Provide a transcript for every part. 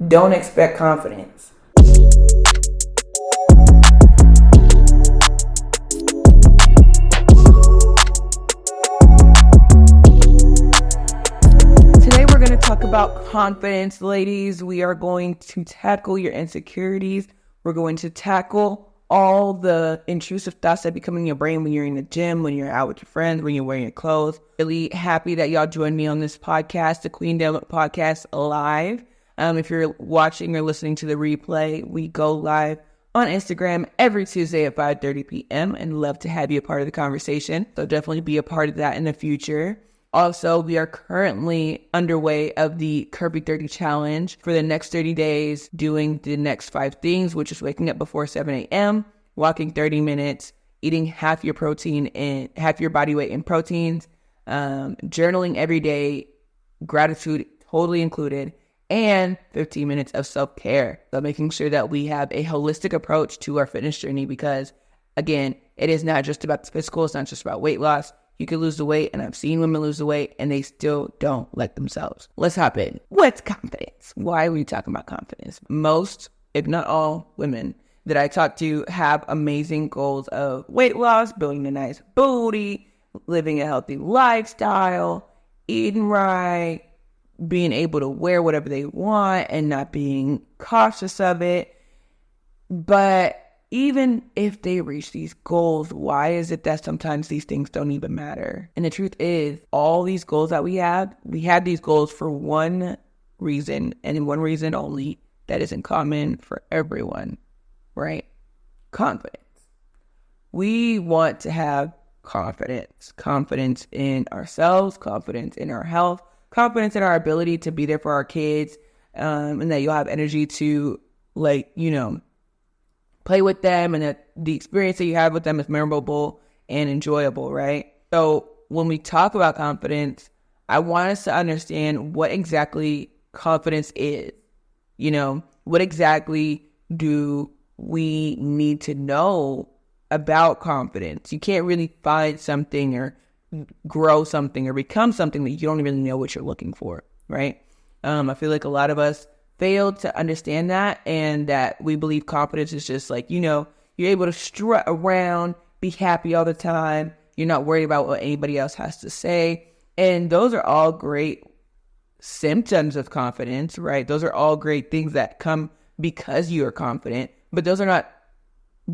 don't expect confidence. Today we're going to talk about confidence, ladies. We are going to tackle your insecurities. We're going to tackle all the intrusive thoughts that become in your brain when you're in the gym, when you're out with your friends, when you're wearing your clothes. Really happy that y'all joined me on this podcast, the Queendom Podcast live. If you're watching or listening to the replay, we go live on Instagram every Tuesday at 5:30 p.m. and love to have you a part of the conversation. So definitely be a part of that in the future. Also, we are currently underway of the Kirby 30 challenge for the next 30 days, doing the next 5 things, which is waking up before 7 a.m., walking 30 minutes, eating half your protein and half your body weight in proteins, journaling every day, gratitude totally included, and 15 minutes of self-care. So making sure that we have a holistic approach to our fitness journey because, again, it is not just about the physical. It's not just about weight loss. You can lose the weight, and I've seen women lose the weight, and they still don't like themselves. Let's hop in. What's confidence? Why are we talking about confidence? Most, if not all, women that I talk to have amazing goals of weight loss, building a nice booty, living a healthy lifestyle, eating right, being able to wear whatever they want and not being cautious of it. But even if they reach these goals, why is it that sometimes these things don't even matter? And the truth is, all these goals that we have these goals for one reason, and one reason only, that is in common for everyone, right? Confidence. We want to have confidence in ourselves, confidence in our health, confidence in our ability to be there for our kids, and that you'll have energy to, play with them, and that the experience that you have with them is memorable and enjoyable, right? So when we talk about confidence, I want us to understand what exactly confidence is. What exactly do we need to know about confidence? You can't really find something or grow something or become something that you don't even know what you're looking for, right? I feel like a lot of us failed to understand that, and that we believe confidence is just you're able to strut around, be happy all the time. You're not worried about what anybody else has to say. And those are all great symptoms of confidence, right? Those are all great things that come because you are confident, but those are not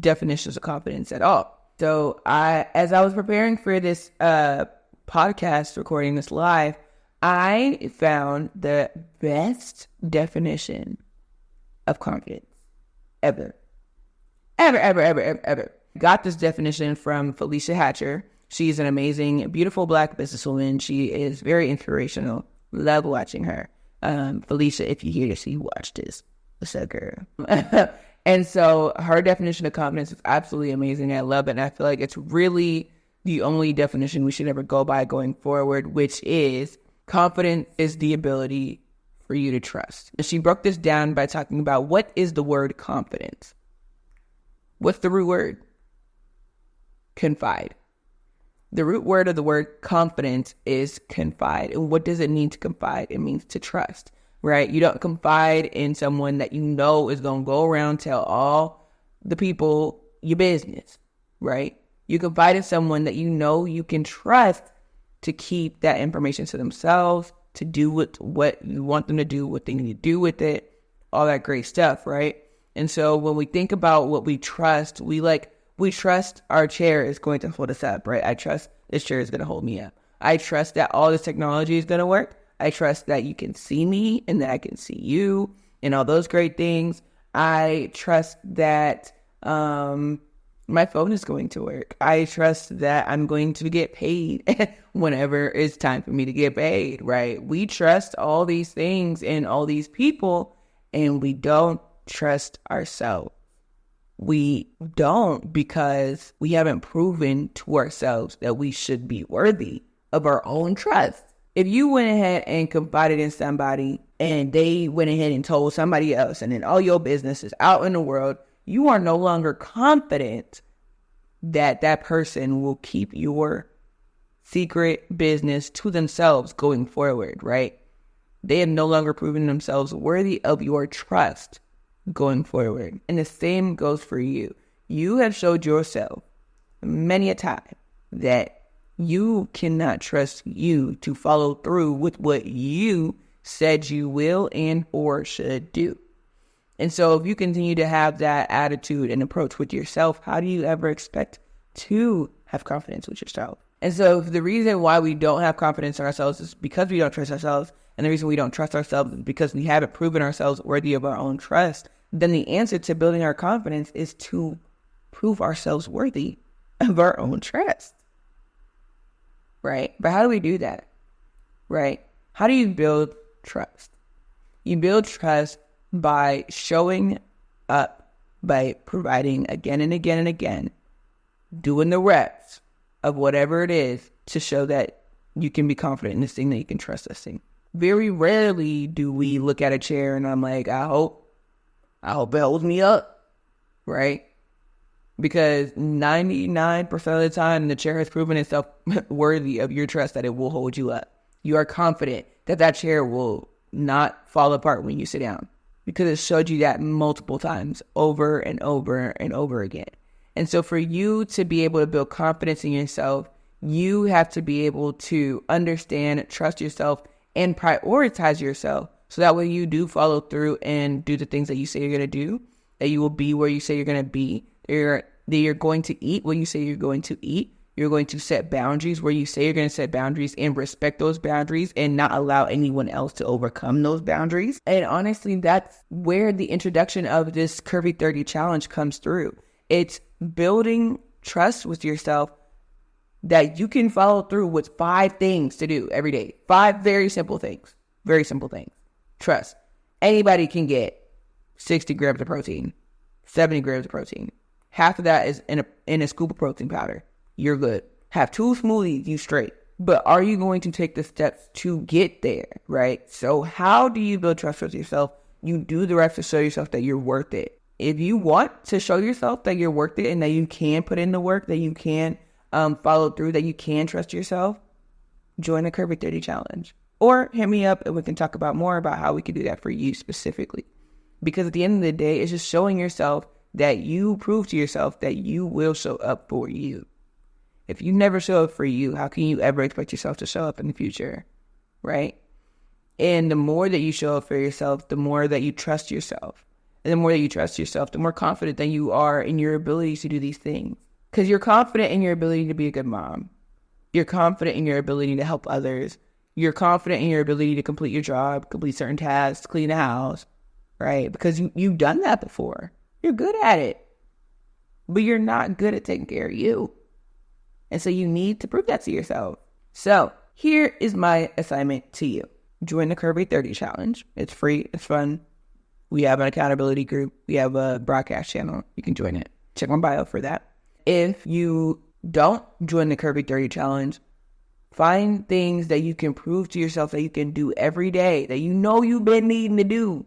definitions of confidence at all. So as I was preparing for this podcast, recording this live, I found the best definition of confidence ever. Got this definition from Felicia Hatcher. She's an amazing, beautiful Black businesswoman. She is very inspirational. Love watching her. Felicia, if you hear this, you watch this. What's up, girl? And so her definition of confidence is absolutely amazing. I love it. And I feel like it's really the only definition we should ever go by going forward, which is confidence is the ability for you to trust. And she broke this down by talking about what is the word confidence. What's the root word? Confide. The root word of the word confidence is confide. And what does it mean to confide? It means to trust, right? You don't confide in someone that you know is going to go around tell all the people your business, right? You confide in someone that you know you can trust to keep that information to themselves, to do what you want them to do, what they need to do with it, all that great stuff, right? And so when we think about what we trust, we trust our chair is going to hold us up, right? I trust this chair is going to hold me up. I trust that all this technology is going to work. I trust that you can see me and that I can see you and all those great things. I trust that my phone is going to work. I trust that I'm going to get paid whenever it's time for me to get paid, right? We trust all these things and all these people, and we don't trust ourselves. We don't, because we haven't proven to ourselves that we should be worthy of our own trust. If you went ahead and confided in somebody and they went ahead and told somebody else, and then all your business is out in the world, you are no longer confident that that person will keep your secret business to themselves going forward, right? they have no longer proven themselves worthy of your trust going forward. And the same goes for you. You have showed yourself many a time that you cannot trust you to follow through with what you said you will and or should do. And so if you continue to have that attitude and approach with yourself, how do you ever expect to have confidence with yourself? And so if the reason why we don't have confidence in ourselves is because we don't trust ourselves, and the reason we don't trust ourselves is because we haven't proven ourselves worthy of our own trust, then the answer to building our confidence is to prove ourselves worthy of our own trust. Right? But how do we do that? Right? How do you build trust? You build trust by showing up, by providing again and again and again, doing the reps of whatever it is to show that you can be confident in this thing, that you can trust this thing. Very rarely do we look at a chair and I'm like, I hope it holds me up, right? Because 99% of the time, the chair has proven itself worthy of your trust, that it will hold you up. You are confident that that chair will not fall apart when you sit down, because it showed you that multiple times over and over and over again. And so for you to be able to build confidence in yourself, you have to be able to understand, trust yourself, and prioritize yourself. So that way you do follow through and do the things that you say you're going to do, that you will be where you say you're going to be, that you're going to eat what you say you're going to eat. You're going to set boundaries where you say you're going to set boundaries and respect those boundaries and not allow anyone else to overcome those boundaries. And honestly, that's where the introduction of this Curvy 30 challenge comes through. It's building trust with yourself that you can follow through with 5 things to do every day. 5 very simple things. Very simple things. Trust. Anybody can get 60 grams of protein, 70 grams of protein. Half of that is in a scoop of protein powder. You're good. Have 2 smoothies, you straight. But are you going to take the steps to get there, right? So how do you build trust with yourself? You do the reps to show yourself that you're worth it. If you want to show yourself that you're worth it and that you can put in the work, that you can follow through, that you can trust yourself, join the Curvy 30 challenge. Or hit me up and we can talk about more about how we can do that for you specifically. Because at the end of the day, it's just showing yourself that you prove to yourself that you will show up for you. If you never show up for you, how can you ever expect yourself to show up in the future, right? And the more that you show up for yourself, the more that you trust yourself. And the more that you trust yourself, the more confident that you are in your ability to do these things. Because you're confident in your ability to be a good mom. You're confident in your ability to help others. You're confident in your ability to complete your job, complete certain tasks, clean the house, right? Because you've done that before. You're good at it. But you're not good at taking care of you. And so you need to prove that to yourself. So here is my assignment to you. Join the Curvy 30 challenge. It's free. It's fun. We have an accountability group. We have a broadcast channel. You can join it. Check my bio for that. If you don't join the Curvy 30 challenge, find things that you can prove to yourself that you can do every day, that you know you've been needing to do,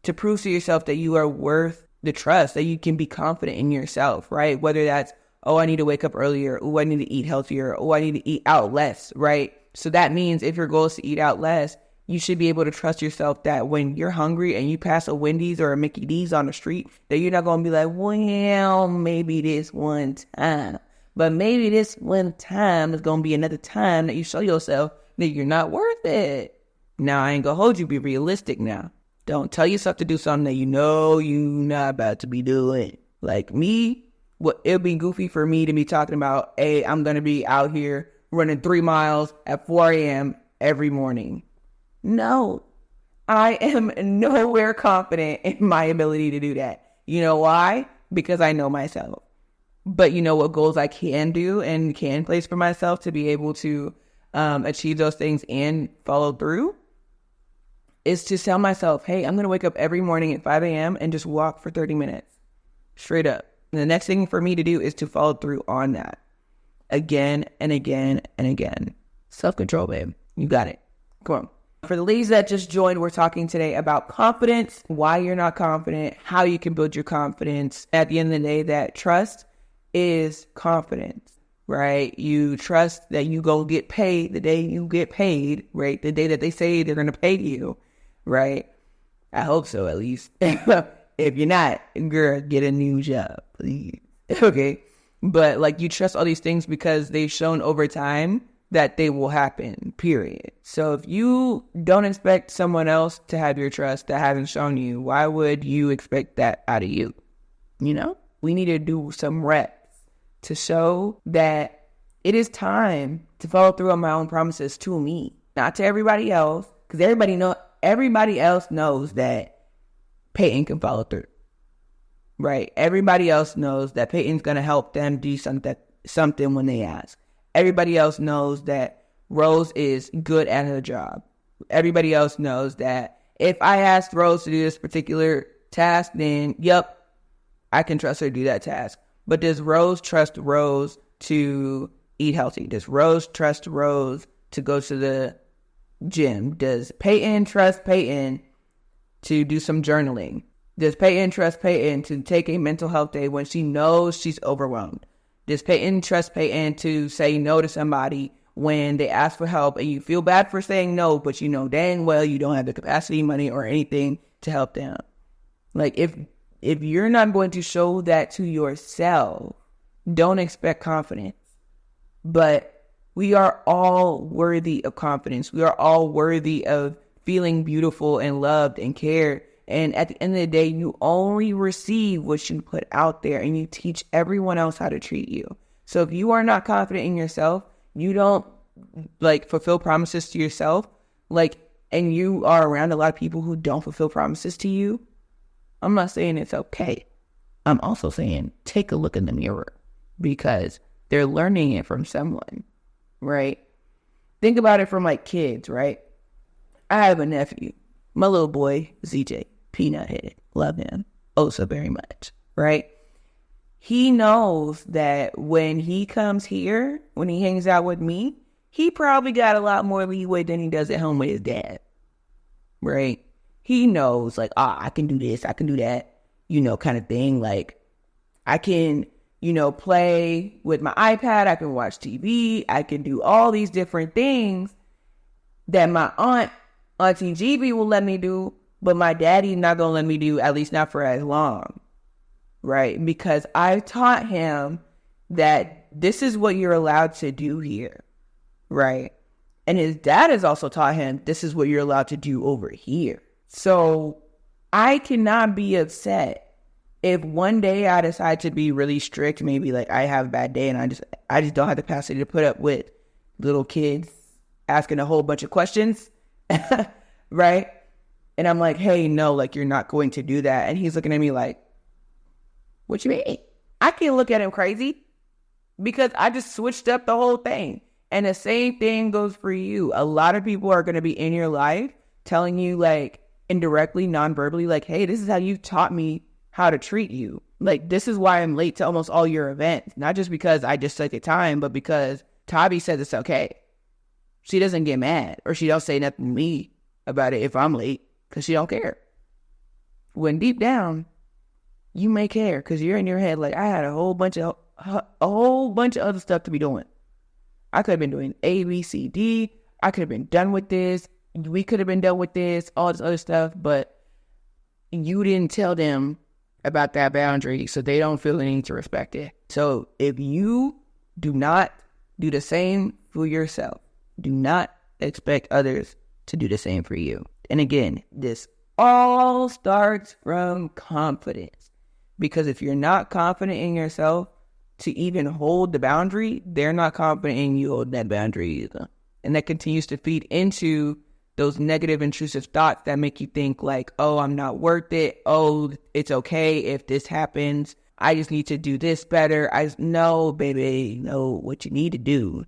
to prove to yourself that you are worth the trust, that you can be confident in yourself, right? Whether that's, oh, I need to wake up earlier. Oh, I need to eat healthier. Oh, I need to eat out less, right? So that means if your goal is to eat out less, you should be able to trust yourself that when you're hungry and you pass a Wendy's or a Mickey D's on the street, that you're not going to be like, well, maybe this one time. But maybe this one time is going to be another time that you show yourself that you're not worth it. Now, I ain't going to hold you. Be realistic now. Don't tell yourself to do something that you know you're not about to be doing. Like me, it'd be goofy for me to be talking about, hey, I'm going to be out here running 3 miles at 4 a.m. every morning. No, I am nowhere confident in my ability to do that. You know why? Because I know myself. But you know what goals I can do and can place for myself to be able to achieve those things and follow through? Is to tell myself, hey, I'm going to wake up every morning at 5 a.m. and just walk for 30 minutes. Straight up. And the next thing for me to do is to follow through on that. Again and again and again. Self-control, babe. You got it. Come on. For the ladies that just joined, we're talking today about confidence, why you're not confident, how you can build your confidence. At the end of the day, that trust is confidence. right? You trust that you gonna get paid the day you get paid, right? The day that they say they're gonna pay you, right? I hope so, at least. If you're not, girl, get a new job, please. Okay. But like, you trust all these things because they've shown over time that they will happen, period. So if you don't expect someone else to have your trust that haven't shown you, why would you expect that out of you? You know, we need to do some reps to show that it is time to follow through on my own promises to me, not to everybody else, because everybody else knows that Peyton can follow through, right? Everybody else knows that Peyton's going to help them do something when they ask. Everybody else knows that Rose is good at her job. Everybody else knows that if I asked Rose to do this particular task, then, yep, I can trust her to do that task. But does Rose trust Rose to eat healthy? Does Rose trust Rose to go to the gym? Does Peyton trust Peyton to do some journaling? Does Peyton trust Peyton to take a mental health day when she knows she's overwhelmed? Does Peyton trust Peyton to say no to somebody when they ask for help and you feel bad for saying no, but you know dang well you don't have the capacity, money, or anything to help them? Like, if you're not going to show that to yourself, don't expect confidence. But we are all worthy of confidence. We are all worthy of feeling beautiful and loved and cared. And at the end of the day, you only receive what you put out there, and you teach everyone else how to treat you. So if you are not confident in yourself, you don't fulfill promises to yourself, and you are around a lot of people who don't fulfill promises to you, I'm not saying it's okay. I'm also saying take a look in the mirror, because they're learning it from someone, right? Think about it from kids, right? I have a nephew, my little boy, ZJ, peanut head, love him oh so very much, right? He knows that when he comes here, when he hangs out with me, he probably got a lot more leeway than he does at home with his dad, right? He knows, I can do this, I can do that, kind of thing. I can, play with my iPad, I can watch TV, I can do all these different things that my Auntie GB will let me do, but my daddy's not going to let me do, at least not for as long, right? Because I taught him that this is what you're allowed to do here, right? And his dad has also taught him this is what you're allowed to do over here. So I cannot be upset if one day I decide to be really strict, maybe I have a bad day and I just don't have the capacity to put up with little kids asking a whole bunch of questions, right? And I'm like, hey, no, you're not going to do that. And he's looking at me like, what you mean? I can't look at him crazy because I just switched up the whole thing. And the same thing goes for you. A lot of people are going to be in your life telling you indirectly, non-verbally, hey, this is how you taught me how to treat you. This is why I'm late to almost all your events. Not just because I just took the time, but because Tabi says it's okay. She doesn't get mad, or she don't say nothing to me about it if I'm late, because she don't care. When deep down, you may care, because you're in your head I had a whole bunch of other stuff to be doing. I could have been doing A, B, C, D. I could have been done with this. We could have been done with this, all this other stuff, but you didn't tell them about that boundary, so they don't feel the need to respect it. So if you do not do the same for yourself, do not expect others to do the same for you. And again, this all starts from confidence. Because if you're not confident in yourself to even hold the boundary, they're not confident in you holding that boundary either. And that continues to feed into those negative, intrusive thoughts that make you think oh, I'm not worth it. Oh, it's okay if this happens. I just need to do this better. No, baby, no. What you need to do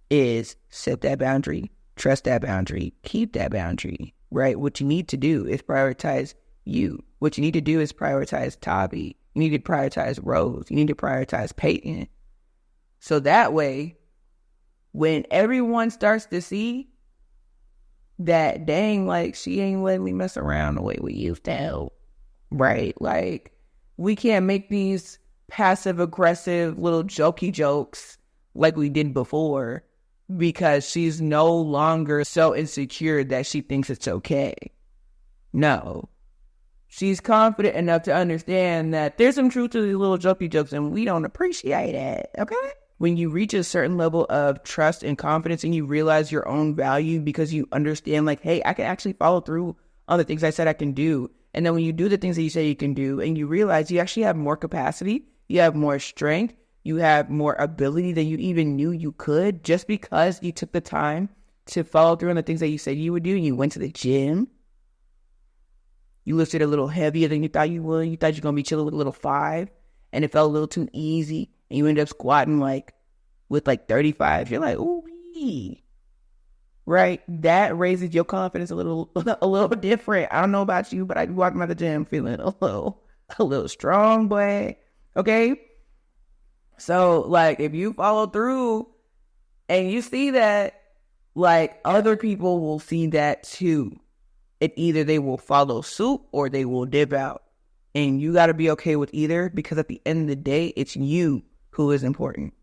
is set that boundary, trust that boundary, keep that boundary, right? What you need to do is prioritize you. What you need to do is prioritize Tabi. You need to prioritize Rose. You need to prioritize Peyton. So that way, when everyone starts to see that, dang, she ain't letting me mess around the way we used to, right? We can't make these passive aggressive little jokey jokes like we did before because she's no longer so insecure that she thinks it's okay. No. She's confident enough to understand that there's some truth to these little jokey jokes and we don't appreciate it, okay? When you reach a certain level of trust and confidence and you realize your own value because you understand like, hey, I can actually follow through on the things I said I can do. And then when you do the things that you say you can do and you realize you actually have more capacity, you have more strength, you have more ability than you even knew you could just because you took the time to follow through on the things that you said you would do. You went to the gym. You lifted a little heavier than you thought you would. You thought you were going to be chilling with a little 5 and it felt a little too easy. And you ended up squatting with 35. You're like, ooh, right? That raises your confidence a little different. I don't know about you, but I walk out the gym feeling a little strong, boy. Okay? So, like, if you follow through and you see that, like, other people will see that too. And either they will follow suit or they will dip out. And you got to be okay with either because at the end of the day, it's you who is important.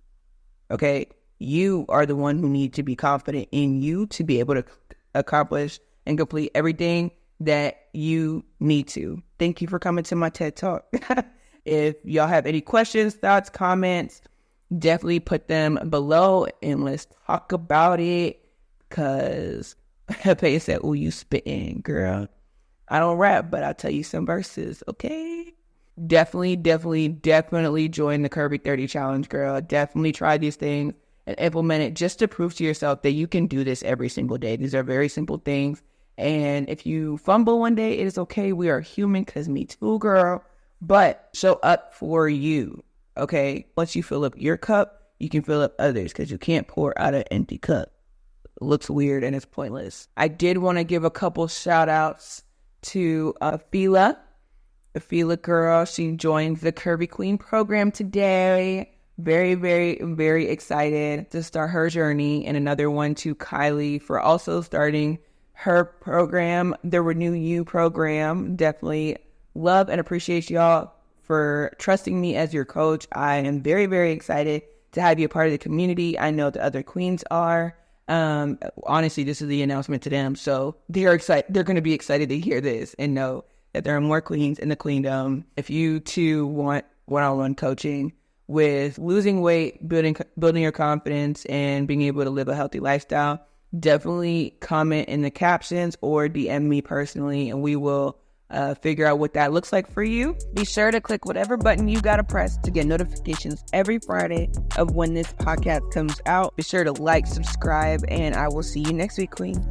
Okay? You are the one who needs to be confident in you to be able to accomplish and complete everything that you need to. Thank you for coming to my TED Talk. If y'all have any questions, thoughts, comments, definitely put them below and let's talk about it. Because Pay said, "Ooh, you spitting, girl. I don't rap, but I'll tell you some verses, okay?" Definitely join the Kirby 30 challenge, girl. Definitely try these things and implement it just to prove to yourself that you can do this every single day. These are very simple things. And if you fumble one day, it is okay. We are human, because me too, girl. But show up for you, okay? Once you fill up your cup, you can fill up others, because you can't pour out an empty cup. It looks weird and it's pointless. I did want to give a couple shout outs to Fila. The Fila girl, she joined the Curvy Queen program today. Very, very, very excited to start her journey. And another one to Kylie for also starting her program, the Renew You program. Definitely love and appreciate y'all for trusting me as your coach. I am very, very excited to have you a part of the community. I know the other queens are. Honestly, this is the announcement to them. So they're excited. They're going to be excited to hear this and know that there are more queens in the Queendom. If you too want one-on-one coaching with losing weight, building your confidence, and being able to live a healthy lifestyle, definitely comment in the captions or DM me personally, and we will figure out what that looks like for you. Be sure to click whatever button you gotta press to get notifications every Friday of when this podcast comes out. Be sure to like, subscribe, and I will see you next week, Queen.